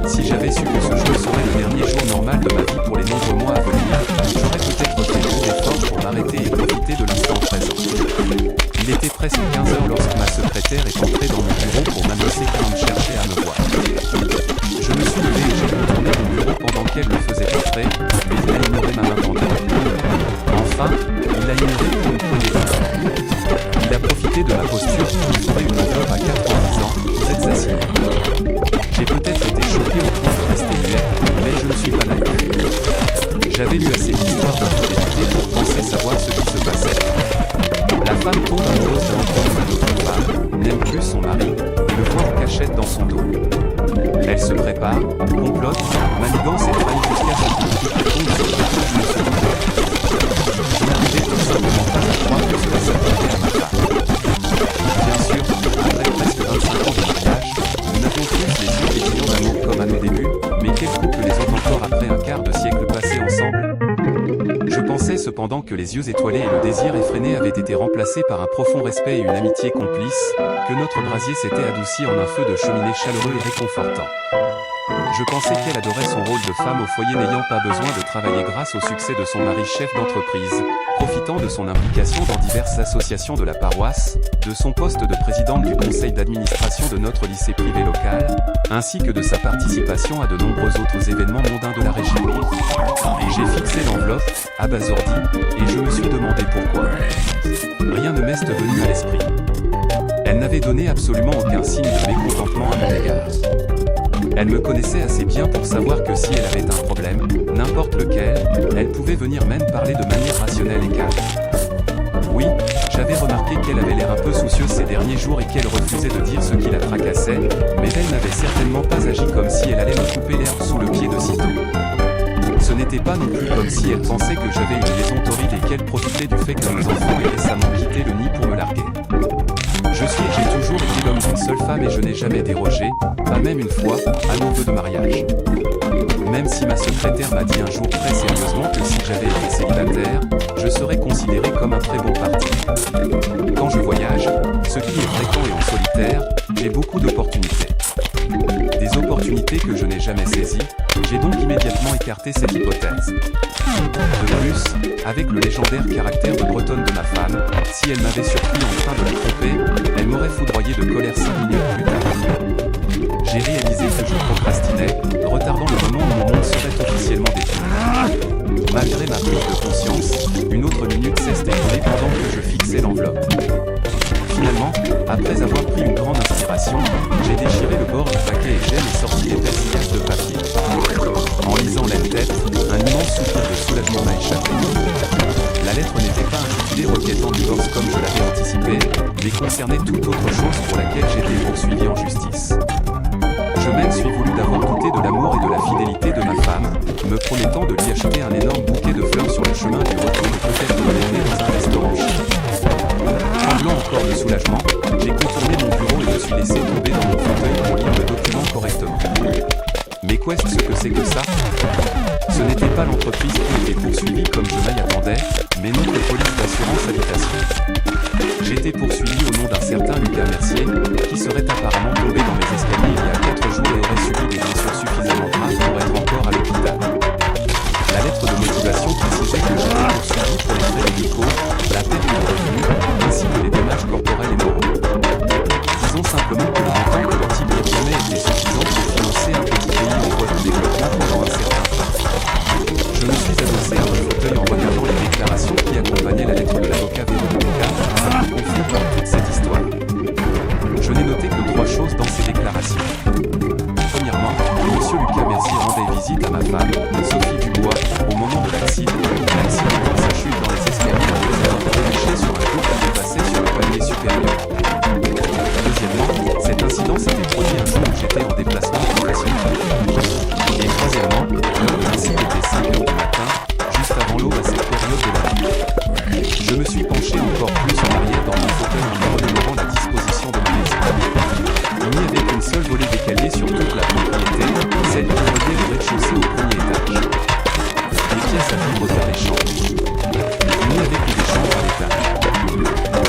Si j'avais su que ce jour serait le dernier jour normal de ma vie pour les nombreux mois à venir, j'aurais peut-être fait plus d'efforts pour m'arrêter et profiter de l'instant présent. Il était presque 15 heures lorsque ma secrétaire est entrée dans mon bureau pour m'annoncer qu'on me cherchait à me voir. Je me suis levé et j'ai retourné mon bureau pendant qu'elle me faisait entrer, mais il a ignoré ma main tendue. Enfin, il a ignoré pour une poignée de main. Il a profité de ma posture pour me fourrer une enveloppe à 4 en disant « Vous êtes assis ». J'ai peut-être été choqué au point de rester muet, mais je ne suis pas naïf. J'avais lu assez d'histoires d'infidélité pour penser savoir ce qui se passait. La femme tombe amoureuse d'un homme d'une autre femme, n'aime plus son mari, et le voit en cachette dans son dos. Elle se prépare, complote, manigance et traîne jusqu'à ce que le couple tombe sur le dos d'une seconde. Je n'arrivais tout simplement pas à croire que cela s'appliquait à ma femme. Bien sûr, après presque 25 ans de mariage, nous n'avions plus les yeux pétillants d'amour comme à nos débuts, mais quel couple les autres encore après un quart de siècle passé ensemble? Je pensais cependant que les yeux étoilés et le désir effréné avaient été remplacés par un profond respect et une amitié complice, que notre brasier s'était adouci en un feu de cheminée chaleureux et réconfortant. Je pensais qu'elle adorait son rôle de femme au foyer n'ayant pas besoin de travailler grâce au succès de son mari chef d'entreprise, profitant de son implication dans diverses associations de la paroisse, de son poste de présidente du conseil d'administration de notre lycée privé local, ainsi que de sa participation à de nombreux autres événements mondains de la région. Et j'ai fixé l'enveloppe, abasourdi, et je me suis demandé pourquoi. Rien ne m'est venu à l'esprit. Elle n'avait donné absolument aucun signe de mécontentement à mon égard. Elle me connaissait assez bien pour savoir que si elle avait un problème, n'importe lequel, elle pouvait venir même parler de manière rationnelle et calme. Oui, j'avais remarqué qu'elle avait l'air un peu soucieuse ces derniers jours et qu'elle refusait de dire ce qui la tracassait, mais elle n'avait certainement pas agi comme si elle allait me couper l'herbe sous le pied de sitôt. Ce n'était pas non plus comme si elle pensait que j'avais une liaison torride et qu'elle profitait du fait que nos enfants aient récemment quitté le nid pour me larguer. Je suis et j'ai toujours été l'homme d'une seule femme et je n'ai jamais dérogé, pas même une fois, à nos vœux de mariage. Même si ma secrétaire m'a dit un jour très sérieusement que si j'avais été célibataire, je serais considéré comme un très bon parti. Quand je voyage, ce qui est fréquent et en solitaire, j'ai beaucoup d'opportunités. Des opportunités que je n'ai jamais saisies, j'ai donc immédiatement écarté cette hypothèse. De plus, avec le légendaire caractère de bretonne de ma femme, si elle m'avait surpris en train de la tromper, elle m'aurait foudroyé de colère 5 minutes plus tard. J'ai réalisé que je procrastinais, retardant le moment où mon monde serait officiellement défini. Malgré ma prise de conscience, une autre minute s'est écoulée pendant que je fixais l'enveloppe. Finalement, après avoir pris une grande inspiration, j'ai déchiré le bord du paquet et j'ai sorti l'épaisse liasse de papier. En lisant la tête, un immense soupir de soulagement m'a échappé. La lettre n'était pas intitulée Requête en divorce comme je l'avais anticipé, mais concernait toute autre chose pour laquelle j'étais poursuivi en justice. Je m'en suis voulu d'avoir douté de l'amour et de la fidélité de ma femme, me promettant de lui acheter un énorme bouquet de fleurs sur le chemin du retour et peut-être l'emmener dans un restaurant chic. Tremblant encore de soulagement, j'ai contourné mon bureau et me suis laissé tomber dans mon fauteuil pour lire le document correctement. Mais qu'est-ce que c'est que ça? Ce n'était pas l'entreprise qui était poursuivie comme je m'y attendais, mais notre police d'assurance habitation. J'étais poursuivi au nom d'un certain Lucas Mercier, qui serait apparemment tombé dans mes escaliers il y a 4 jours et aurait subi des blessures suffisamment graves pour être encore à l'hôpital. La lettre de motivation précisait que j'étais poursuivi pour les frais médicaux, la perte de revenus, ainsi que les dommages corporels et moraux. Disons simplement que le montant que le type réclamait était suffisant pour financer un petit pays en voie de développement pendant un certain temps. Je me suis adossé à mon fauteuil en regardant les déclarations qui accompagnaient la lettre de l'avocat Véronica, un peu confus par toute cette histoire. Je n'ai noté que 3 choses dans ces déclarations. Premièrement, M. Lucas Mercier rendait visite à ma femme, Sophie Dubois, au moment de l'accident par sa chute dans les escaliers après avoir trébuché sur un couple qui passait sur le palier supérieur. Deuxièmement, cet incident s'était produit un jour où j'étais en déplacement professionnel. Et troisièmement, l'heure de l'incident était 5 heures du matin, juste avant l'aube à cette période de la nuit. Je me suis penché encore plus en arrière dans mon fauteuil en me remémorant la disposition de ma maison. Il n'y avait qu'une seule volée d'escalier sur toute la propriété, celle qui reliait le rez-de-chaussée au premier étage. Des pièces à vivre vers les chambres. Il n'y avait que des chambres à l'étage.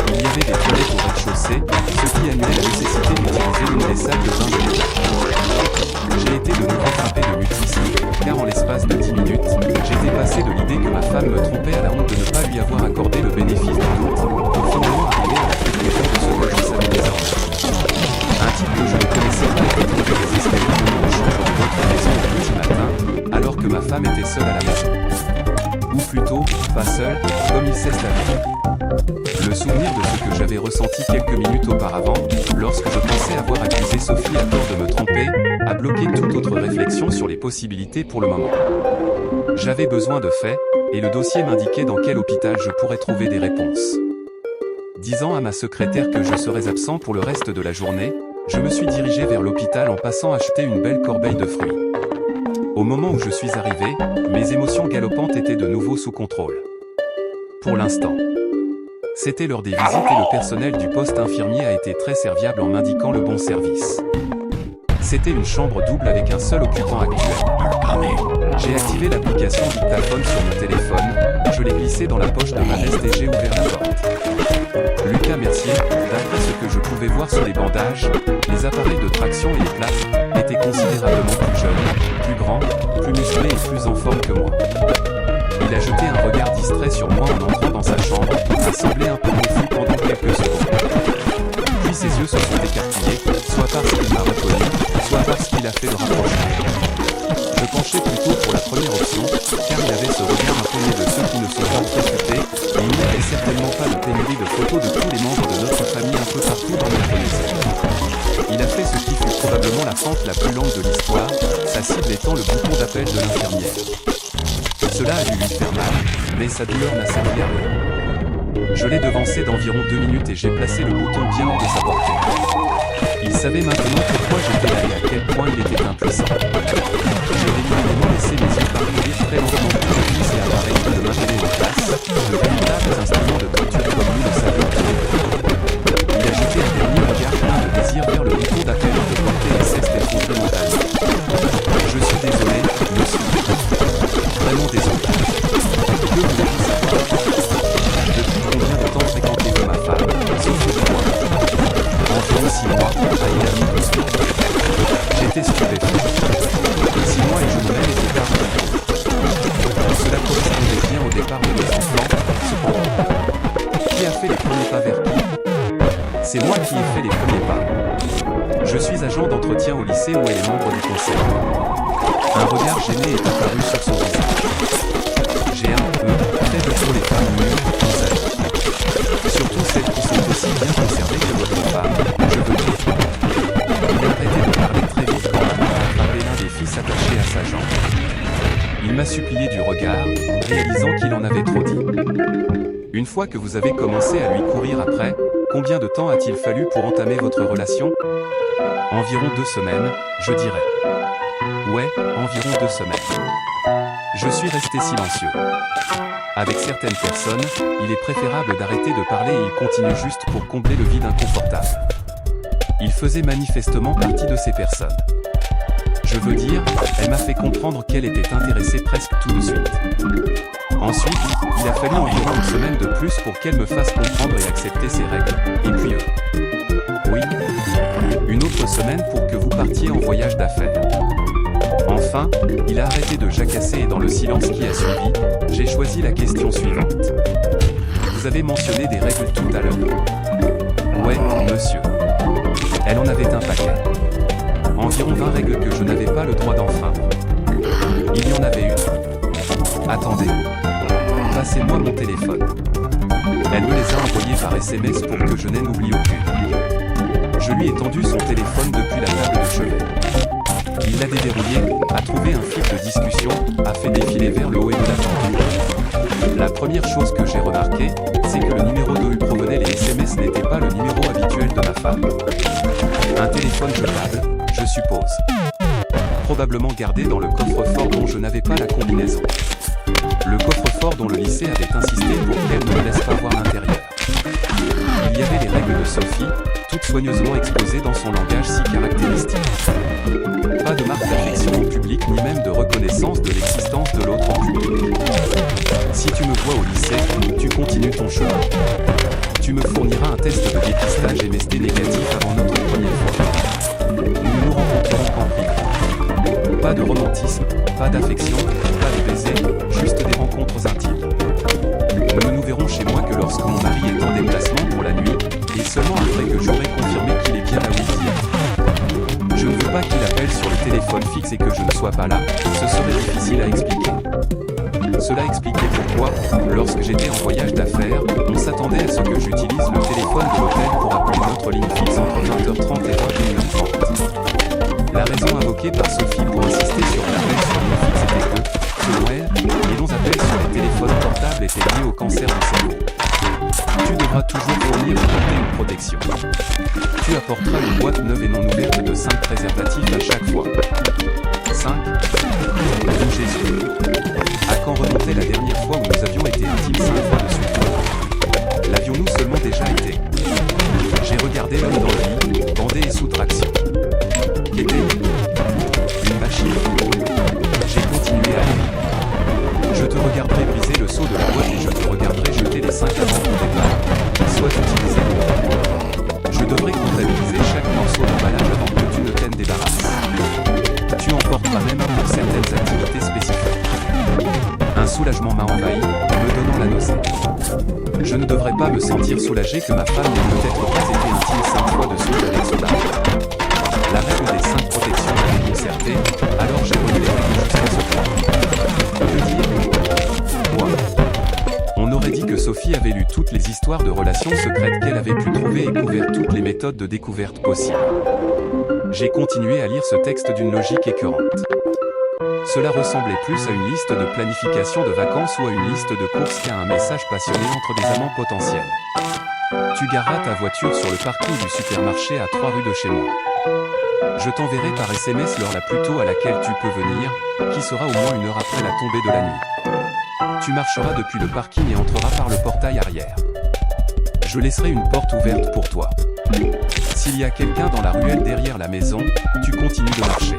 Il y avait des toilettes au rez-de-chaussée, ce qui annulait la nécessité d'utiliser une des salles de bain de l'étage. J'ai été de nouveau frappé de mutisme, car en l'espace de 10 minutes, j'étais passé de l'idée que ma femme me trompait à la honte de ne pas lui avoir accordé le bénéfice du doute, pour finalement arriver à la conclusion de ce que je savais désormais. Un type que je ne connaissais pas était tombé des escaliers de mon chambre de notre maison au petit matin, alors que ma femme était seule à la maison. Ou plutôt, pas seule, comme il sait s'habiller. Le souvenir de ce que j'avais ressenti quelques minutes auparavant, lorsque je pensais avoir accusé Sophie à tort de me tromper, a bloqué toute autre réflexion sur les possibilités pour le moment. J'avais besoin de faits, et le dossier m'indiquait dans quel hôpital je pourrais trouver des réponses. Disant à ma secrétaire que je serais absent pour le reste de la journée, je me suis dirigé vers l'hôpital en passant acheter une belle corbeille de fruits. Au moment où je suis arrivé, mes émotions galopantes étaient de nouveau sous contrôle. Pour l'instant. C'était l'heure des visites et le personnel du poste infirmier a été très serviable en m'indiquant le bon service. C'était une chambre double avec un seul occupant actuel. J'ai activé l'application dictaphone sur mon téléphone, je l'ai glissé dans la poche de ma veste et j'ai ouvert la porte. Lucas Mercier, d'après ce que je pouvais voir sur les bandages, les appareils de traction et les plaques, étaient considérablement plus jeunes, plus grands, plus musclés et plus en forme que moi. Il a jeté un regard distrait sur moi en entrant dans sa chambre, a semblé un peu confus pendant quelques secondes. Puis ses yeux se sont écarquillés, soit parce qu'il m'a reconnu, soit parce qu'il a fait le rapprochement. Je penchais plutôt pour la première option, car il avait ce regard imposé de ceux qui ne sont pas préoccupés, et il n'y avait certainement pas de pénurie de photos de tous les membres de notre famille un peu partout dans notre maison. Il a fait ce qui fut probablement la fente la plus longue de l'histoire, sa cible étant le bouton d'appel de l'infirmière. Cela a dû lui faire mal, mais sa douleur n'a servi à rien. Je l'ai devancé d'environ 2 minutes et j'ai placé le bouton bien hors de sa portée. Il savait maintenant pourquoi j'étais là et à quel point il était impuissant. J'ai délibérément laissé mes yeux parcourir très lentement pour que je puisse et appareil de le maintenir en place, de véritables instruments de torture comme nous le savions. Il a jeté un dernier regard plein de désir vers le bouton d'appel de portée et s'est effondré mentalement. Je suis désolé, monsieur. Vraiment désolé. Que voulez-vous savoir? Depuis combien de temps fréquentez-vous ma femme, Sophie et moi? Environ 6 mois, a il admis doucement. J'étais stupéfait. 6 mois et je ne même étais pas revenu. Cela correspondait bien au départ de nos enfants, cependant. Qui a fait les premiers pas vers qui? C'est moi qui ai fait les premiers pas. Je suis agent d'entretien au lycée où elle est membre du conseil. Un regard gêné est apparu sur son visage. J'ai un peu faible pour les femmes mûres, vous savez. Surtout celles qui sont aussi bien conservées que votre femme, je veux dire. Il a arrêté de parler très vite quand maman a attrapé l'un des fils attaché à sa jambe. Il m'a supplié du regard, réalisant qu'il en avait trop dit. Une fois que vous avez commencé à lui courir après, combien de temps a-t-il fallu pour entamer votre relation? Environ 2 semaines, je dirais. Ouais, environ 2 semaines. Je suis resté silencieux. Avec certaines personnes, il est préférable d'arrêter de parler et il continue juste pour combler le vide inconfortable. Il faisait manifestement partie de ces personnes. Je veux dire, elle m'a fait comprendre qu'elle était intéressée presque tout de suite. Ensuite, il a fallu environ 1 semaine de plus pour qu'elle me fasse comprendre et accepter ses règles. Et puis oui, une autre semaine pour que vous partiez en voyage d'affaires. Enfin, il a arrêté de jacasser et dans le silence qui a suivi, j'ai choisi la question suivante. Vous avez mentionné des règles tout à l'heure. Ouais, monsieur. Elle en avait un paquet. Environ 20 règles que je n'avais pas le droit d'enfreindre. Il y en avait une. Attendez. Passez-moi mon téléphone. Elle me les a envoyés par SMS pour que je n'en oublie aucune. Je lui ai tendu son téléphone depuis la table de chevet. Il l'a déverrouillé, a trouvé un fil de discussion, a fait défiler vers le haut et me l'a tendu. La première chose que j'ai remarqué, c'est que le numéro d'où provenaient les SMS n'était pas le numéro habituel de ma femme. Un téléphone jetable, je suppose. Probablement gardé dans le coffre-fort dont je n'avais pas la combinaison. Le coffre-fort dont le lycée avait insisté pour qu'elle ne me laisse pas voir l'intérieur. Il y avait les règles de Sophie, toutes soigneusement exposées dans son langage si caractéristique. Pas de marque d'affection au public ni même de reconnaissance de l'existence de l'autre en public. Si tu me vois au lycée, tu continues ton chemin. Tu me fourniras un test de dépistage MST négatif avant notre première fois. Nous nous rencontrerons en privé. Pas de romantisme, pas d'affection, pas de baisers, juste des rencontres intimes. Nous ne nous verrons chez moi que lorsque mon mari est en déplacement pour la nuit, et seulement après que j'aurai confirmé qu'il est bien là où il vient. Je ne veux pas qu'il appelle sur le téléphone fixe et que je ne sois pas là, ce serait difficile à expliquer. Cela expliquait pourquoi, lorsque j'étais en voyage d'affaires, on s'attendait à ce que j'utilise le téléphone de l'hôtel pour appeler notre ligne fixe entre 20h30 et 21h30. La raison invoquée par Sophie pour insister sur l'appel sur ligne fixe était que, selon elle, les longs appels sur les téléphones portables étaient liés au cancer du cerveau. Tu devras toujours fournir et porter une protection. Tu apporteras une boîte neuve et non ouverte de 5 préservatifs à chaque fois. 5. Mon Jésus. À quand remontait la dernière fois où nous avions été intimes 5 fois de suite? L'avions-nous seulement déjà été? J'ai regardé l'homme dans le lit, bandé et sous traction. Qu'était une machine? J'ai continué à rire. Je te regarderai briser le seau de la boîte et je te regarderai jeter les 5 avant ton départ, qu'ils soient utilisés. Je devrais comptabiliser chaque morceau d'emballage avant que tu ne t'en débarrasses. Tu emporteras même un pour certaines activités spécifiques. Un soulagement m'a envahi, me donnant la nausée. Je ne devrais pas me sentir soulagé que ma femme n'ait peut-être pas été intime 5 fois de suite avec son mari. La règle des 5 protections m'avait déconcerté, alors j'ai remis les règles jusqu'à ce point. Que dire? Quoi? On aurait dit que Sophie avait lu toutes les histoires de relations secrètes qu'elle avait pu trouver et couvert toutes les méthodes de découverte possibles. J'ai continué à lire ce texte d'une logique écœurante. Cela ressemblait plus à une liste de planification de vacances ou à une liste de courses qu'à un message passionné entre des amants potentiels. Tu gareras ta voiture sur le parking du supermarché à 3 rues de chez moi. Je t'enverrai par SMS l'heure la plus tôt à laquelle tu peux venir, qui sera au moins 1 heure après la tombée de la nuit. Tu marcheras depuis le parking et entreras par le portail arrière. Je laisserai une porte ouverte pour toi. S'il y a quelqu'un dans la ruelle derrière la maison, tu continues de marcher.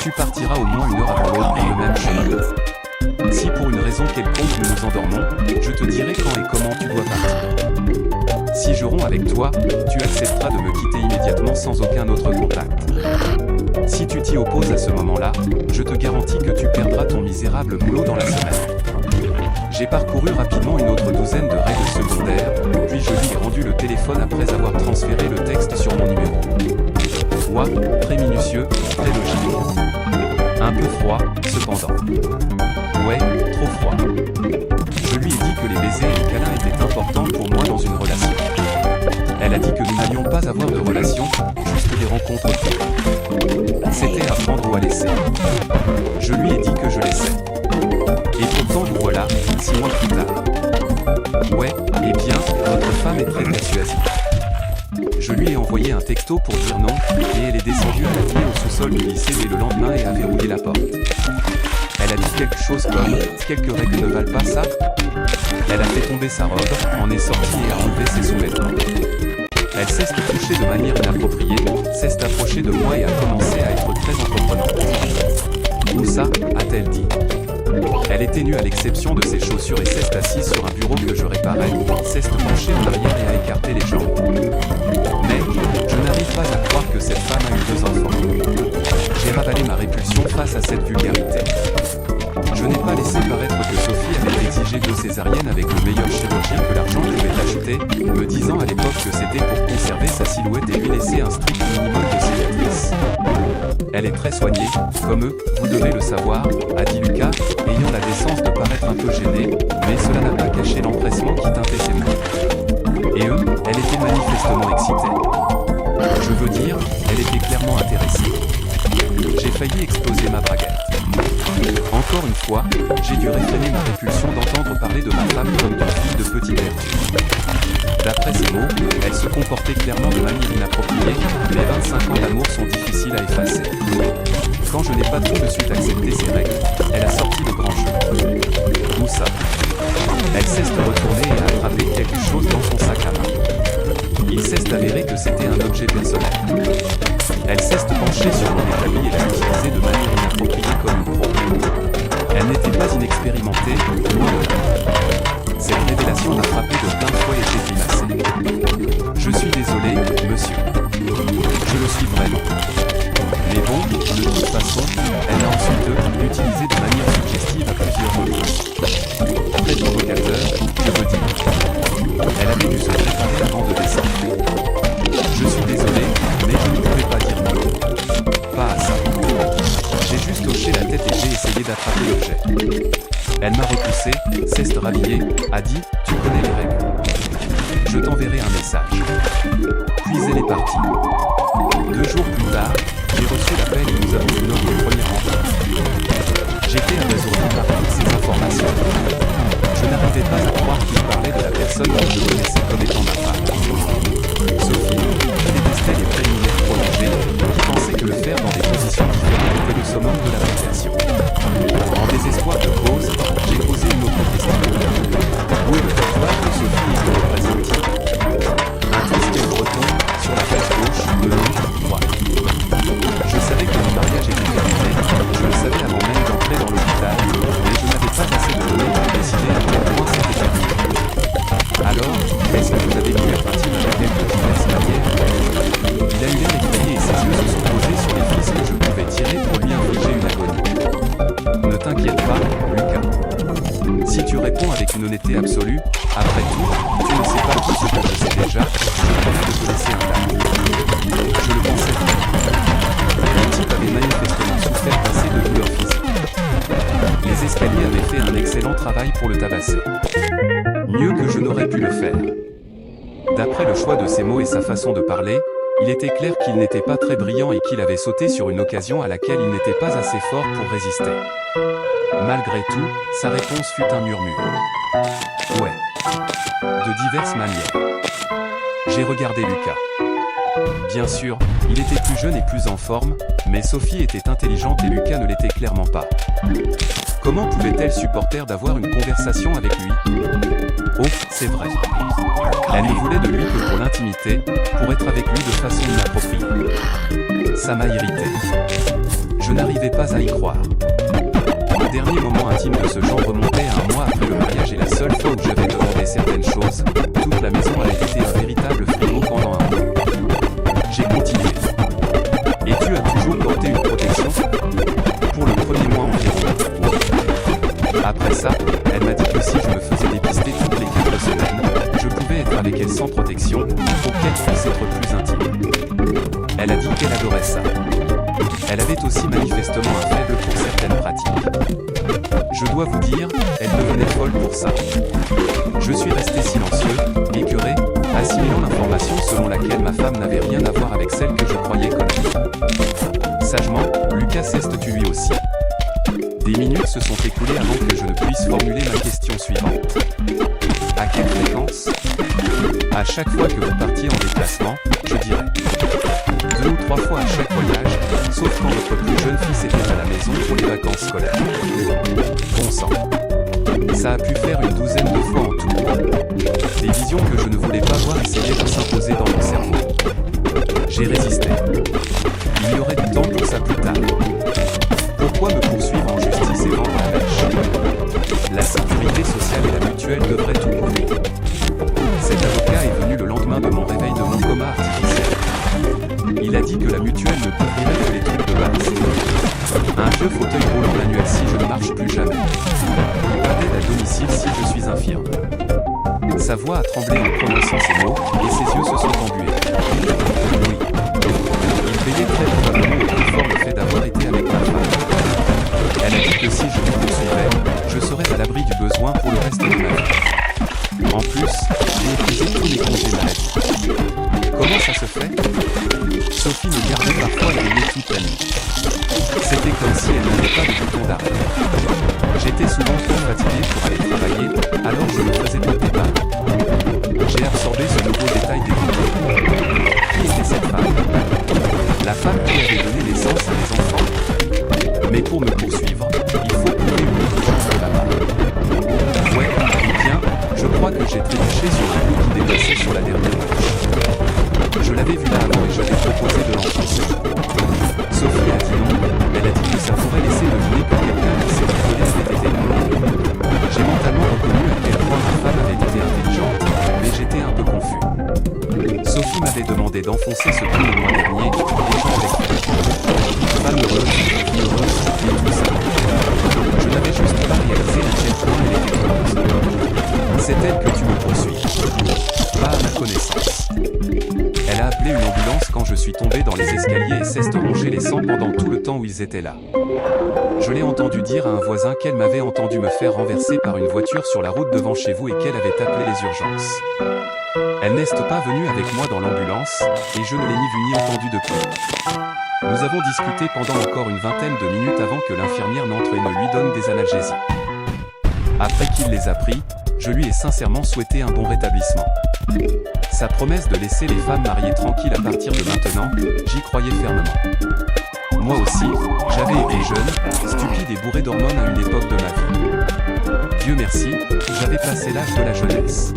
Tu partiras au moins 1 heure avant l'aube pour le même chemin. Si pour une raison quelconque nous nous endormons, je te dirai quand et comment tu dois partir. Si je romps avec toi, tu accepteras de me quitter immédiatement sans aucun autre contact. Si tu t'y opposes à ce moment-là, je te garantis que tu perdras ton misérable boulot dans la semaine. J'ai parcouru rapidement une autre douzaine de règles secondaires, puis je lui ai rendu le téléphone après avoir transféré le texte sur mon numéro. Foi, très minutieux, très logique. Un peu froid, cependant. Ouais, trop froid. Je lui ai dit que les baisers et les câlins étaient importants pour moi dans une relation. Elle a dit que nous n'allions pas avoir de relation, juste des rencontres. C'était à prendre ou à laisser. Je lui ai dit que je laissais. Et pourtant nous voilà, 6 mois plus tard. Ouais, eh bien, votre femme est très persuasive. Je lui ai envoyé un texto pour dire non, et elle est descendue à la clé au sous-sol du lycée dès le lendemain et a verrouillé la porte. Elle a dit quelque chose comme « Quelques règles ne valent pas ça ?» Elle a fait tomber sa robe, en est sortie et a enlevé ses sous-vêtements. Elle cesse de toucher de manière inappropriée, cesse d'approcher de moi et a commencé à être très entreprenante. Où ça, a-t-elle dit. Elle était nue à l'exception de ses chaussures et s'est assise sur un bureau que je réparais, s'est penchée en arrière et a écarté les jambes. Mais, je n'arrive pas à croire que cette femme a eu 2 enfants. J'ai ravalé ma répulsion face à cette vulgarité. Je n'ai pas laissé paraître que Sophie avait exigé 2 césariennes avec le meilleur chirurgien que l'argent pouvait acheter, me disant à l'époque que c'était pour conserver sa silhouette et lui laisser un strict minimum de cicatrices. Elle est très soignée, comme eux, vous devez le savoir, a dit Lucas, ayant la décence de paraître un peu gêné, mais cela n'a pas caché l'empressement qui teintait ses mots. Et eux, elle était manifestement excitée. Je veux dire, elle était clairement intéressée. J'ai failli exploser ma braguette. Encore une fois, j'ai dû réfréner ma répulsion d'entendre parler de ma femme comme d'une fille de petite vertu. D'après ces mots, elle se comportait clairement de manière inappropriée, mais 25 ans d'amour sont difficiles à effacer. Quand je n'ai pas tout de suite accepté ces règles, elle a sorti le grand jeu. Où ça? Elle cesse de retourner et a attrapé quelque chose dans son sac à main. Il cesse d'avéré que c'était un objet personnel. Elle cesse de pencher sur mon établi et l'a utilisé de manière inappropriée comme une pro. Elle n'était pas inexpérimentée, loin de là. Cette révélation m'a frappé de plein fouet et j'ai grimacé. Je suis désolé, monsieur. Je le suis vraiment. Mais bon, de toute façon, et d'attraper l'objet. Elle m'a repoussé, s'est rhabillée, a dit « Tu connais les règles. Je t'enverrai un message. » Puis elle est partie. 2 jours plus tard, j'ai reçu l'appel et nous avons eu notre première rencontre. J'étais abasourdi par toutes ces informations. Je n'arrivais pas à croire qu'il parlait de la personne que je connaissais comme étant ma femme. Sophie, qui détestait les préliminaires prolongés, qui pensait que le faire dans des positions différentes était le summum de la réalisation. En désespoir de cause, j'ai posé une autre question. Où est le tatouage que Sophie et que représente-t-il? Un twist et une retombe sur la face gauche de l'autre droite. Je savais que mon mariage était terminé, je le savais avant même d'entrer dans l'hôpital, mais je n'avais pas assez de données pour décider à quel point c'était terminé. Alors, est-ce que vous avez mis la partie avec quelques diverses manières? Il a eu l'air effrayé et ses yeux se sont posés sur les fils que je pouvais tirer pour lui infliger une agonie. Ne t'inquiète pas, Lucas. Si tu réponds avec une honnêteté absolue, après tout, tu ne sais pas tout ce que je sais déjà, je préfère te laisser intact. Je le pensais. Le type avait manifestement souffert d'assez de douleurs physiques. Les escaliers avaient fait un excellent travail pour le tabasser. Mieux que je n'aurais pu le faire. D'après le choix de ses mots et sa façon de parler, il était clair qu'il n'était pas très brillant et qu'il avait sauté sur une occasion à laquelle il n'était pas assez fort pour résister. Malgré tout, sa réponse fut un murmure. Ouais. De diverses manières. J'ai regardé Lucas. Bien sûr, il était plus jeune et plus en forme, mais Sophie était intelligente et Lucas ne l'était clairement pas. Comment pouvait-elle supporter d'avoir une conversation avec lui? Oh, c'est vrai. Elle ne voulait de lui que pour l'intimité, pour être avec lui de façon inappropriée. Ça m'a irrité. Je n'arrivais pas à y croire. Le dernier moment intime de ce genre remontait à un mois après le mariage et la seule fois où j'avais demandé certaines choses, toute la maison avait été un véritable frigo pendant un mois. J'ai continué. Et tu as toujours porté une protection? Pour le premier mois environ, oui. Après ça, elle m'a dit que si je me faisais dépister toutes les 4 semaines, je pouvais être avec elle sans protection, pour qu'elle puisse être plus intime. Elle a dit qu'elle adorait ça. Elle avait aussi manifestement un faible pour certaines pratiques. Je dois vous dire, elle devenait folle pour ça. Je suis resté silencieux, écœuré, assimilant l'information selon laquelle ma femme n'avait rien à voir avec celle que je croyais connaître. Sagement, Lucas est lui aussi. Des minutes se sont écoulées avant que je ne puisse formuler ma question suivante. À quelle fréquence? À chaque fois que vous partiez en déplacement, je dirais. 2 ou 3 fois à chaque voyage, sauf quand votre plus jeune fils était à la maison pour les vacances scolaires. Bon sang. Ça a pu faire une douzaine de fois en tout. Des visions que je ne voulais pas voir essayer de s'imposer dans mon cerveau. J'ai résisté. Il y aurait du temps pour ça plus tard. Pourquoi me poursuivre en justice et vendre la mèche? La sécurité sociale et la mutuelle devraient tout couvrir. Cet avocat est venu le lendemain de mon réveil de mon coma artificiel. Il a dit que la mutuelle ne couvrirait que les trucs de base. Un vieux fauteuil roulant manuel si je ne marche plus jamais. Pas d'aide à domicile si je suis infirme. Sa voix a tremblé en prononçant ces mots, et ses yeux se sont embués. Oui. Il payait très probablement au plus fort le fait d'avoir été avec ma femme. Elle a dit que si je me poursuivais, je serais à l'abri du besoin pour le reste de ma vie. En plus, j'ai épuisé tous mes congés maladie. Comment ça se fait? Sophie me gardait parfois éveillée toute la nuit. C'était comme si elle n'avait pas de bouton d'arrêt. J'étais souvent trop fatigué pour aller travailler, alors je me faisais porter mal. J'ai absorbé ce nouveau détail dégoûtant. Qui était cette femme? La femme qui avait donné naissance à mes enfants? Mais pour me poursuivre, il faut prouver une autre chose de la part. Ouais, eh bien, je crois que j'ai trébuché sur un coup qui dépassait sur la dernière marche. Je l'avais vu là avant et je l'ai proposé de l'enfoncer. Sophie a dit non, elle a dit que ça pourrait laisser deviner que quelqu'un qui s'est révélé avait été malade. J'ai mentalement reconnu à quel point ma femme avait été intelligente, mais j'étais un peu confus. Sophie m'avait demandé d'enfoncer ce coup le mois dernier, et j'en avais fait. Femme heureuse, vie heureuse, et tout ça. Je n'avais juste pas réalisé à quel point elle était heureuse. C'est elle que tu me poursuis. Pas à ma connaissance. Elle a appelé une ambulance quand je suis tombé dans les escaliers et s'est rongé les sangs pendant tout le temps temps où ils étaient là. Je l'ai entendu dire à un voisin qu'elle m'avait entendu me faire renverser par une voiture sur la route devant chez vous et qu'elle avait appelé les urgences. Elle n'est pas venue avec moi dans l'ambulance, et je ne l'ai ni vue ni entendue depuis. Nous avons discuté pendant encore une vingtaine de minutes avant que l'infirmière n'entre et ne lui donne des analgésiques. Après qu'il les a pris, je lui ai sincèrement souhaité un bon rétablissement. Sa promesse de laisser les femmes mariées tranquilles à partir de maintenant, j'y croyais fermement. Moi aussi, j'avais été jeune, stupide et bourré d'hormones à une époque de ma vie. Dieu merci, j'avais passé l'âge de la jeunesse.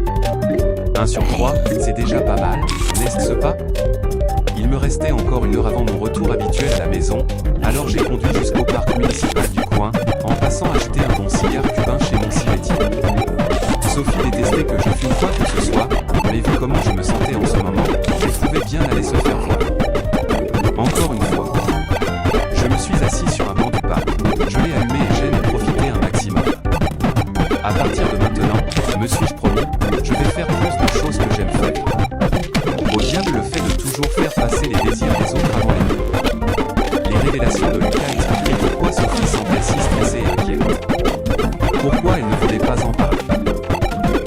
1 sur 3, c'est déjà pas mal, n'est-ce pas? Il me restait encore 1 heure avant mon retour habituel à la maison, alors j'ai conduit jusqu'au parc municipal du coin, en passant acheter un bon cigare cubain chez mon cimetière. Sophie détestait que je fume quoi que ce soit, mais vu comment je me sentais en ce moment, elle pouvait bien aller se faire voir. Encore une fois. Je me suis assis sur un banc du parc, je l'ai allumé et j'en ai profité un maximum. À partir de maintenant, me suis-je promis, je vais faire plus de choses que j'aime faire. Au diable le fait de toujours faire passer les désirs des autres avant les miens. Les révélations de Lucas expliquaient pourquoi Sophie semblait si stressée et inquiète. Pourquoi elle ne voulait pas en parler.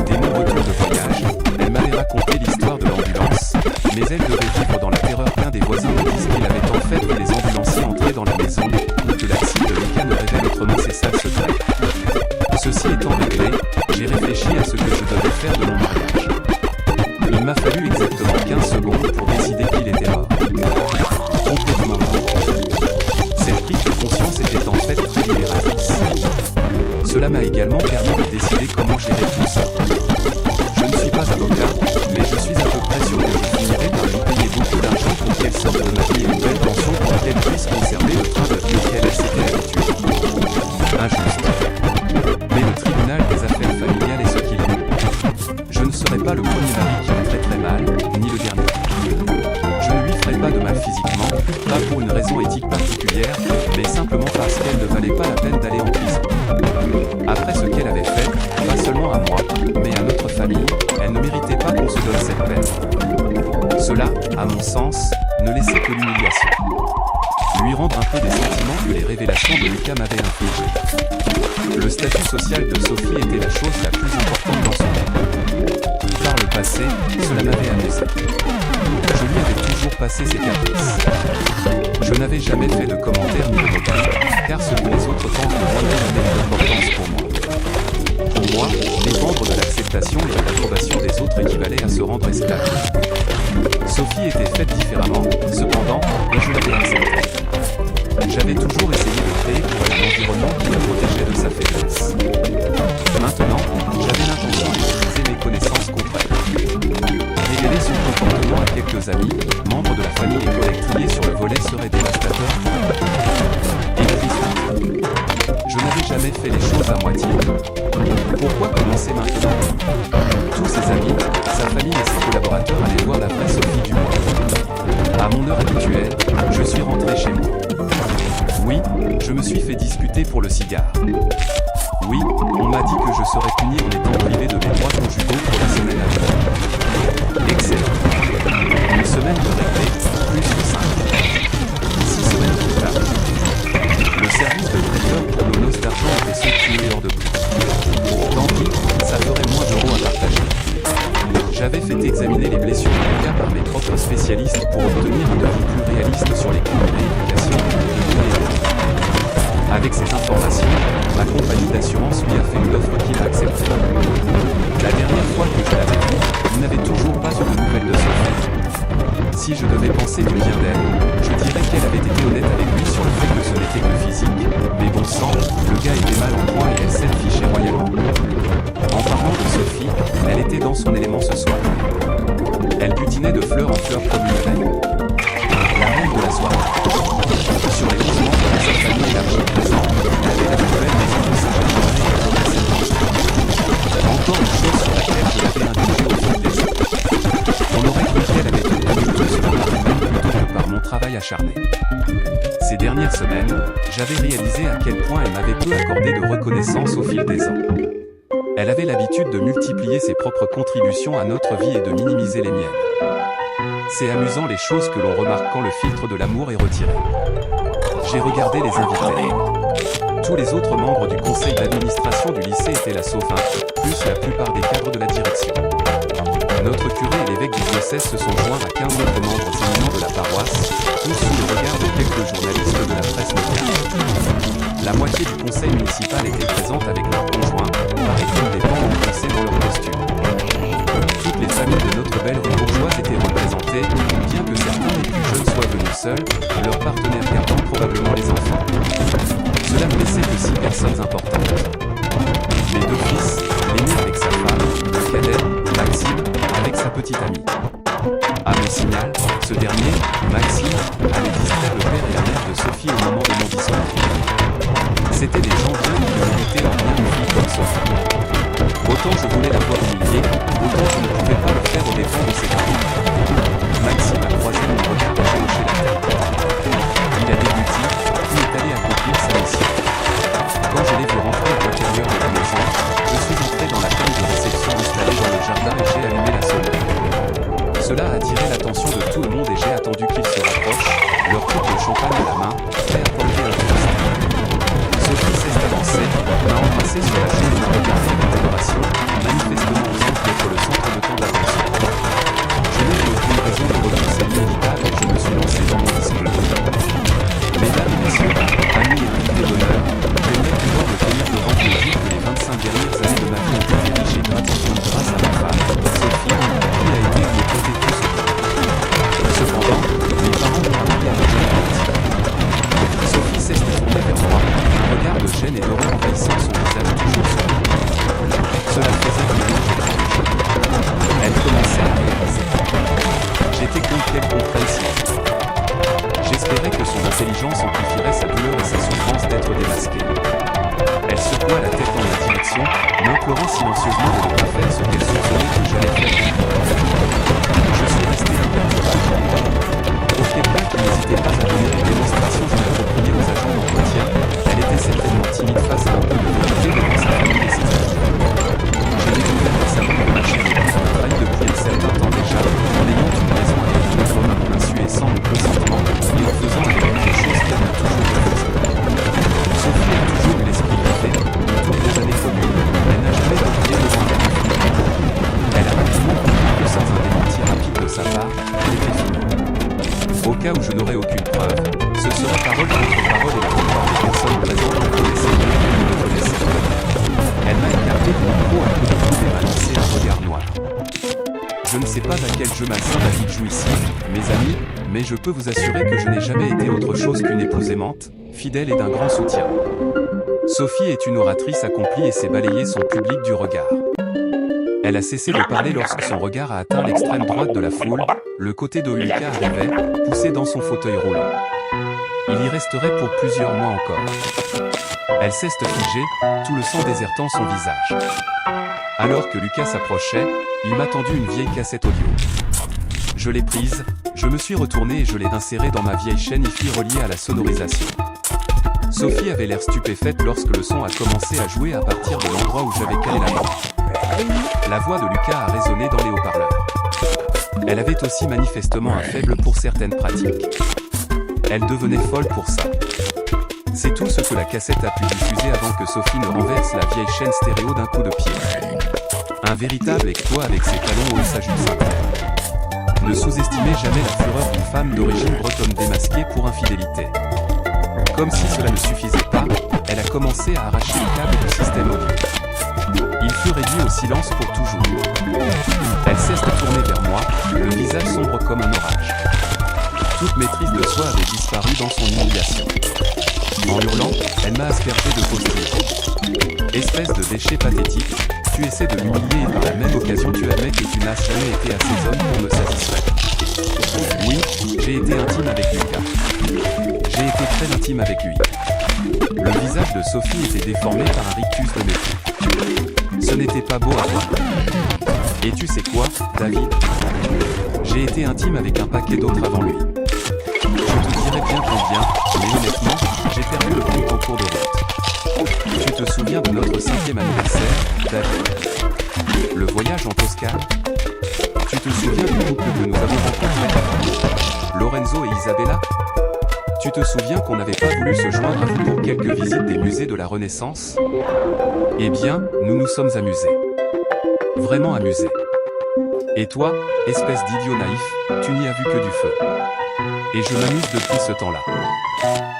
Dès mon retour de voyage, elle m'avait raconté l'histoire de l'ambulance, mais elle devait vivre dans la terreur. L'un des voisins me disent qu'il avait en fait vu les ambulanciers entrer dans la maison, ou que l'accident de Lucas ne révèle autrement ses sales secrets. Ceci étant réglé, j'ai réfléchi à ce que je devais faire de mon mariage. Il m'a fallu exactement 15 secondes pour décider qu'il était mort. Complètement mort. Cette prise de conscience était en fait très libératrice. Cela m'a également permis de décider comment gérer tout ça. Je ne suis pas avocat, mais je suis à peu près sûr que je finirai par lui payer beaucoup d'argent pour qu'elle sorte de ma vie et une belle pension pour qu'elle puisse conserver le train de vie auquel elle s'était habituée. Injuste. Mais le tribunal des affaires familiales est ce qu'il est. Je ne serai pas le premier mari qui me traiterait mal, ni le dernier. Je ne lui ferai pas de mal physiquement, pas pour une raison éthique particulière, mais simplement parce qu'elle ne valait pas la peine d'aller en prison. Après ce qu'elle avait fait, pas seulement à moi, mais à notre famille, elle ne méritait pas qu'on se donne cette peine. Cela, à mon sens, ne laissait que l'humiliation. Lui rendre un peu des sentiments que les révélations de Lucas m'avaient infligés. Le statut social de Sophie était la chose la plus importante dans son vie. Par le passé, cela m'avait amusé. Je lui avais toujours passé ses caprices. Je n'avais jamais fait de commentaires ni de moqueries, car ce que les autres pensent de moi n'avait jamais d'importance pour moi. Pour moi, dépendre de l'acceptation et de l'approbation des autres équivalait à se rendre esclave. Sophie était faite différemment, cependant, et je l'avais acceptée. J'avais toujours essayé de créer pour elle un environnement qui la protégeait de sa faiblesse. Maintenant, j'avais l'intention d'utiliser mes connaissances contre elle. Révéler son comportement à quelques amis, membres de la famille et collègues sur le volet serait dévastateur. Et triste. Je n'avais jamais fait les choses à moitié. Pourquoi commencer maintenant? Tous ses amis, sa famille et ses collaborateurs allaient voir la vraie Sophie du mois. À mon heure habituelle, je suis rentré chez moi. Oui, je me suis fait disputer pour le cigare. Oui, on m'a dit que je serais puni en étant privé de mes droits conjugaux pour la semaine à venir. Excellent. Une semaine de réglé, plus que 5. 6 semaines plus tard. Le service de traiteur pour nos noces d'argent avait sanctué hors de prix. Tant pis, ça ferait moins d'euros à partager. J'avais fait examiner les blessures de Lucas par mes propres spécialistes pour obtenir un devis plus réaliste sur les coûts de rééducation et avec ces informations, ma compagnie d'assurance lui a fait une offre qu'il a acceptée. La dernière fois que je l'avais vu, il n'avait toujours pas eu de nouvelles de Sophie. Si je devais penser du bien d'elle, je dirais qu'elle avait été honnête avec lui sur le fait que ce n'était que physique. Mais bon sang, le gars était mal en point et elle s'est fichée royalement. En parlant de Sophie, elle était dans son élément ce soir. Elle butinait de fleur en fleur comme une reine. La reine de la soirée. Sur les 11 membres de sa famille élargie présente, elle avait la nouvelle maison de sa encore une chose sur laquelle je l'avais indulgée au fil des ans. On aurait cru qu'elle avait été amoureuse sur moi-même plutôt que par mon travail acharné. Ces dernières semaines, j'avais réalisé à quel point elle m'avait peu accordé de reconnaissance au fil des ans. Elle avait l'habitude de multiplier ses propres contributions à notre vie et de minimiser les miennes. C'est amusant les choses que l'on remarque quand le filtre de l'amour est retiré. J'ai regardé les invités. Tous les autres membres du conseil d'administration du lycée étaient là sauf un, plus la plupart des cadres de la direction. Notre curé et l'évêque du diocèse se sont joints à 15 autres membres éminents de la paroisse, tous sous le regard de quelques journalistes de la presse locale. La moitié du conseil municipal était présente avec leurs conjoints, pareil comme des bancs enfoncés dans leurs costumes. Toutes les familles de notre belle rue bourgeoise étaient représentées, bien que certains des plus jeunes soient venus seuls, leurs partenaires gardant probablement les enfants. Cela ne laissait que 6 personnes importantes. Les 2 fils, l'aîné avec sa femme, le cadet, Maxime, avec sa petite amie. À mon signal, ce dernier, Maxime, allait distraire le père et la mère de Sophie au moment de mon discours. C'étaient des gens bien qui méritaient leur bien une fille comme Sophie. Autant je voulais la voir humiliée, autant je ne pouvais pas le faire au dépens de ses parents. Maxime a croisé mon regard et j'ai hoché la tête. Il a débuté, puis est allé accomplir sa mission. Quand je l'ai vu rentrer à l'intérieur de la maison, je suis entré dans la salle de réception installée dans le jardin et j'ai allumé la sonnerie. Cela a attiré l'attention de tout le monde et j'ai attendu qu'ils se rapprochent, leur coupe de champagne à la main, prêt à porter un toast. Sophie s'est avancée, m'a embrassé sur la joue et m'a regardé avec adoration, manifestement aux anges d'être le centre de tant d'attention. Je n'ai eu aucune raison de repousser l'inévitable et je me suis lancé dans mon discours. Mesdames et messieurs, amis et invités d'honneur, j'aimerais pouvoir me tenir devant vous et dire que les 25 dernières années de ma vie ont été riches et gratifiantes grâce à ma femme, Sophie, qui a été à mes côtés tout ce temps. Cependant, mes parents m'ont appris à rejeter la partie. Sophie s'est tournée vers moi, un regard de gêne et d'horreur envahissant son visage toujours souriant. Cela faisait que elle commençait à réaliser. J'étais contre quelle compréhension. J'espérais que son intelligence amplifierait sa douleur et sa souffrance d'être démasquée. Elle secoua la tête dans la direction, m'implorant silencieusement de ne pas faire ce qu'elle soupçonnait que j'allais faire. Je suis resté imperturbable. Au Québec qui n'hésitait pas à donner des démonstrations inappropriées aux agents d'entretien, elle était certainement timide face à un peu de vérité devant sa famille et ses amis. J'ai découvert récemment que ma chérie me trahit depuis un certain temps déjà, en ayant une raison à être de l'homme à mon insu et sans mon consentement, et en faisant avec lui des choses qu'elle m'a toujours refusées. Sophie a toujours eu l'esprit fait, toutes les années communes, elle n'a jamais reculé devant un conflit. Elle a rapidement compris que sans un démenti rapide de sa part, elle était finie. Au cas où je n'aurais aucune preuve, ce sera parole contre parole et la plupart des personnes présentes me connaissaient mieux que ne me connaissaient. Elle m'a écarté du micro un coup de coude et m'a lancé un regard noir. Je ne sais pas à quel jeu malsain David joue ici, mes amis, mais je peux vous assurer que je n'ai jamais été autre chose qu'une épouse aimante, fidèle et d'un grand soutien. Sophie est une oratrice accomplie et s'est balayée son public du regard. Elle a cessé de parler lorsque son regard a atteint l'extrême droite de la foule, le côté de Lucas arrivait, poussé dans son fauteuil roulant. Il y resterait pour plusieurs mois encore. Elle s'est figée, tout le sang désertant son visage. Alors que Lucas s'approchait, il m'a tendu une vieille cassette audio. Je l'ai prise, je me suis retourné et je l'ai insérée dans ma vieille chaîne hi-fi reliée à la sonorisation. Sophie avait l'air stupéfaite lorsque le son a commencé à jouer à partir de l'endroit où j'avais calé la main. La voix de Lucas a résonné dans les haut-parleurs. Elle avait aussi manifestement un faible pour certaines pratiques. Elle devenait folle pour ça. C'est tout ce que la cassette a pu diffuser avant que Sophie ne renverse la vieille chaîne stéréo d'un coup de pied. Un véritable exploit avec ses talons hauts et sa jupe cintrée. Ne sous-estimez jamais la fureur d'une femme d'origine bretonne démasquée pour infidélité. Comme si cela ne suffisait pas, elle a commencé à arracher le câble du système audio. Il fut réduit au silence pour toujours. Elle s'est tournée vers moi, le visage sombre comme un orage. Toute maîtrise de soi avait disparu dans son humiliation. En hurlant, elle m'a aspergé de postures. Espèce de déchet pathétique, tu essaies de m'humilier et par la même occasion tu admets que tu n'as jamais été assez homme pour me satisfaire. Oui, j'ai été intime avec Lucas. J'ai été très intime avec lui. Le visage de Sophie était déformé par un rictus de mépris. Ce n'était pas beau à voir. Et tu sais quoi, David? J'ai été intime avec un paquet d'autres avant lui. Je te dirais bien combien, mais honnêtement, j'ai perdu le compte en cours de route. Tu te souviens de notre 5e anniversaire, David? Le voyage en Toscane? Tu te souviens du couple que nous avons rencontré? Lorenzo et Isabella? Tu te souviens qu'on n'avait pas voulu se joindre à vous pour quelques visites des musées de la Renaissance? Eh bien, nous nous sommes amusés. Vraiment amusés. Et toi, espèce d'idiot naïf, tu n'y as vu que du feu. Et je m'amuse depuis ce temps-là.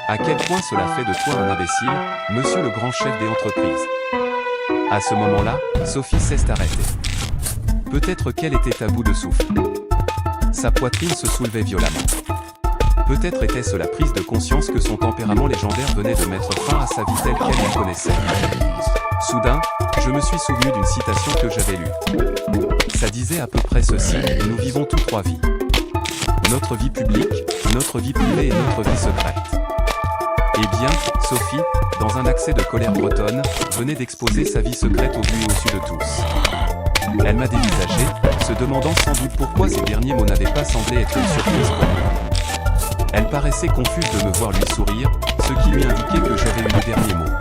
À quel point cela fait de toi un imbécile, monsieur le grand chef des entreprises. À ce moment-là, Sophie s'est arrêtée. Peut-être qu'elle était à bout de souffle. Sa poitrine se soulevait violemment. Peut-être était-ce la prise de conscience que son tempérament légendaire venait de mettre fin à sa vie telle qu'elle la connaissait. Soudain, je me suis souvenu d'une citation que j'avais lue. Ça disait à peu près ceci: nous vivons tous trois vies. Notre vie publique, notre vie privée et notre vie secrète. Eh bien, Sophie, dans un accès de colère bretonne, venait d'exposer sa vie secrète au vu et au su de tous. Elle m'a dévisagé, se demandant sans doute pourquoi ces derniers mots n'avaient pas semblé être une surprise pour moi. Elle paraissait confuse de me voir lui sourire, ce qui lui indiquait que j'avais eu le dernier mot.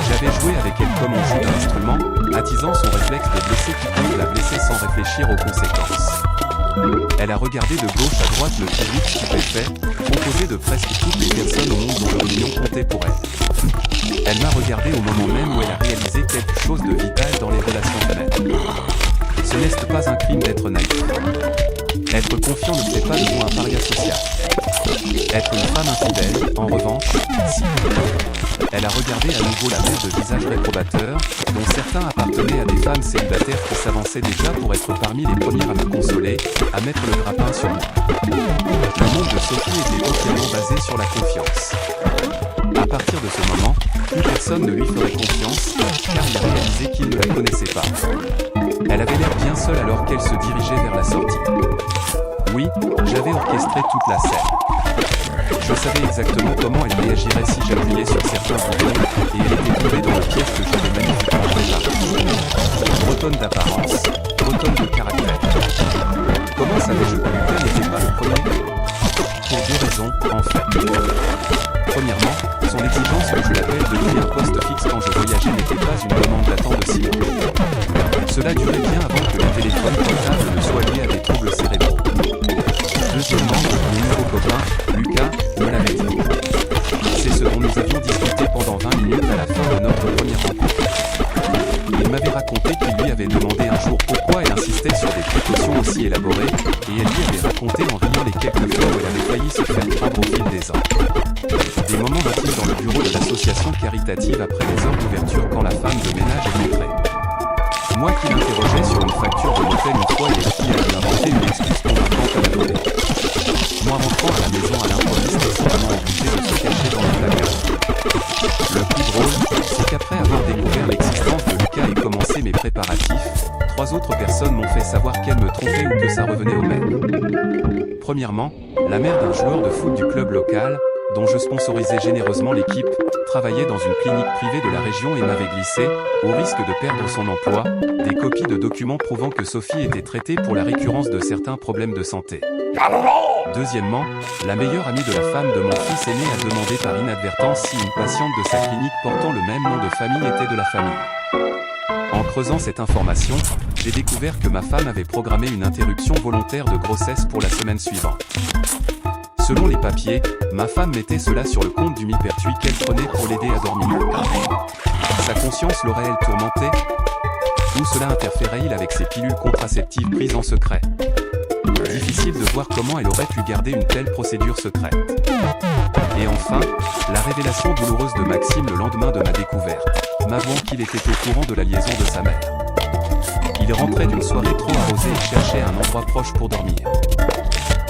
J'avais joué avec elle comme on joue d'un instrument, attisant son réflexe de blesser quiconque la blessait sans réfléchir aux conséquences. Elle a regardé de gauche à droite le public stupéfait, composé de presque toutes les personnes au monde dont l'opinion comptait pour elle. Elle m'a regardé au moment même où elle a réalisé quelque chose de vital dans les relations humaines. Ce n'est pas un crime d'être naïf. Être confiant ne fait pas de vous un paria social. Être une femme infidèle, en revanche, si. Elle a regardé à nouveau la mer de visages réprobateurs, dont certains appartenaient à des femmes célibataires qui s'avançaient déjà pour être parmi les premières à me consoler, à mettre le grappin sur moi. Le monde de Sophie était entièrement basé sur la confiance. À partir de ce moment, plus personne ne lui ferait confiance, car il a réalisé qu'il ne la connaissait pas. Elle avait l'air bien seule alors qu'elle se dirigeait vers la sortie. Oui, j'avais orchestré toute la scène. Je savais exactement comment elle réagirait si j'appuyais sur certains boutons, et elle était tombée dans le piège que j'avais magnifiquement préparé. Bretonne d'apparence, bretonne de caractère. Comment savais-je que Lucas n'était pas le premier? Pour deux raisons, en fait. Premièrement, son exigence que je l'appelle depuis un poste fixe quand je voyageais n'était pas une demande datant de 6 mois. Cela durait bien avant que les téléphones portables ne soient liés à des troubles cérébraux. Deuxièmement, mon nouveau copain, Lucas, me l'avait dit. C'est ce dont nous avions discuté pendant 20 minutes à la fin de notre première rencontre. Il m'avait raconté qu'il lui avait demandé un jour pourquoi elle insistait sur des précautions aussi élaborées, et elle lui avait raconté en riant les quelques fois où elle avait failli se faire prendre au fil des ans. Des moments intimes dans le bureau de l'association caritative après les heures d'ouverture quand la femme de ménage est entrée. Moi qui l'interrogeais sur une facture de l'hôtel une fois et qui a dû inventer une excuse convaincante à la donner. Moi rentrant à la maison à l'improviste et simplement obligé de se cacher dans le placard. Le plus drôle, c'est qu'après avoir découvert l'existence de Lucas et commencé mes préparatifs, 3 autres personnes m'ont fait savoir qu'elles me trompaient ou que ça revenait au même. Premièrement, la mère d'un joueur de foot du club local, dont je sponsorisais généreusement l'équipe, travaillait dans une clinique privée de la région et m'avait glissé, au risque de perdre son emploi, des copies de documents prouvant que Sophie était traitée pour la récurrence de certains problèmes de santé. Deuxièmement, la meilleure amie de la femme de mon fils aîné a demandé par inadvertance si une patiente de sa clinique portant le même nom de famille était de la famille. En creusant cette information, j'ai découvert que ma femme avait programmé une interruption volontaire de grossesse pour la semaine suivante. Selon les papiers, ma femme mettait cela sur le compte du millepertuis qu'elle prenait pour l'aider à dormir. Sa conscience l'aurait-elle tourmentée? Ou cela interférait-il avec ses pilules contraceptives prises en secret? Difficile de voir comment elle aurait pu garder une telle procédure secrète. Et enfin, la révélation douloureuse de Maxime le lendemain de ma découverte, m'avouant qu'il était au courant de la liaison de sa mère. Il rentrait d'une soirée trop arrosée et cherchait un endroit proche pour dormir.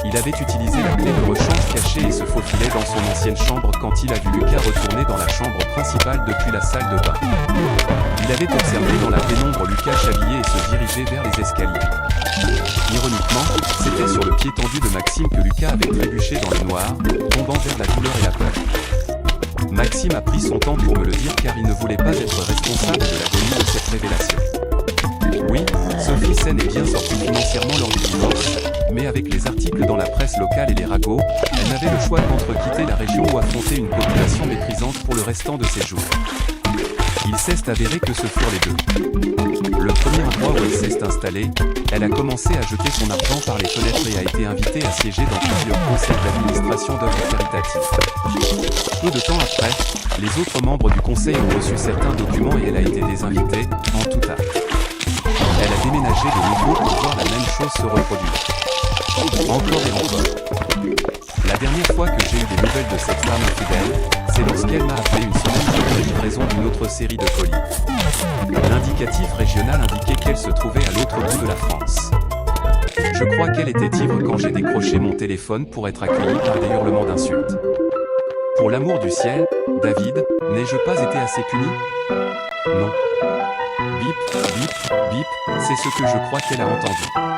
Il avait utilisé la clé de rechange cachée et se faufilait dans son ancienne chambre quand il a vu Lucas retourner dans la chambre principale depuis la salle de bain. Il avait observé dans la pénombre Lucas cheviller et se diriger vers les escaliers. Ironiquement, c'était sur le pied tendu de Maxime que Lucas avait trébuché dans le noir, tombant vers la douleur et la peur. Maxime a pris son temps pour me le dire car il ne voulait pas être responsable de l'agonie de cette révélation. Oui, Sophie Sen est bien sortie financièrement lors du divorce, mais avec les articles dans la presse locale et les ragots, elle n'avait le choix qu'entre quitter la région ou affronter une population méprisante pour le restant de ses jours. Il s'est avéré que ce furent les deux. Le premier endroit où elle s'est installée, elle a commencé à jeter son argent par les fenêtres et a été invitée à siéger dans plusieurs conseils d'administration d'œuvres caritatives. Peu de temps après, les autres membres du conseil ont reçu certains documents et elle a été désinvitée, en tout cas. Elle a déménagé de nouveau pour voir la même chose se reproduire. Encore et encore. La dernière fois que j'ai eu des nouvelles de cette femme infidèle, c'est lorsqu'elle m'a appelé une semaine après la livraison d'une autre série de colis. L'indicatif régional indiquait qu'elle se trouvait à l'autre bout de la France. Je crois qu'elle était ivre quand j'ai décroché mon téléphone pour être accueilli par des hurlements d'insultes. Pour l'amour du ciel, David, n'ai-je pas été assez puni? Non. Bip, bip, bip, c'est ce que je crois qu'elle a entendu.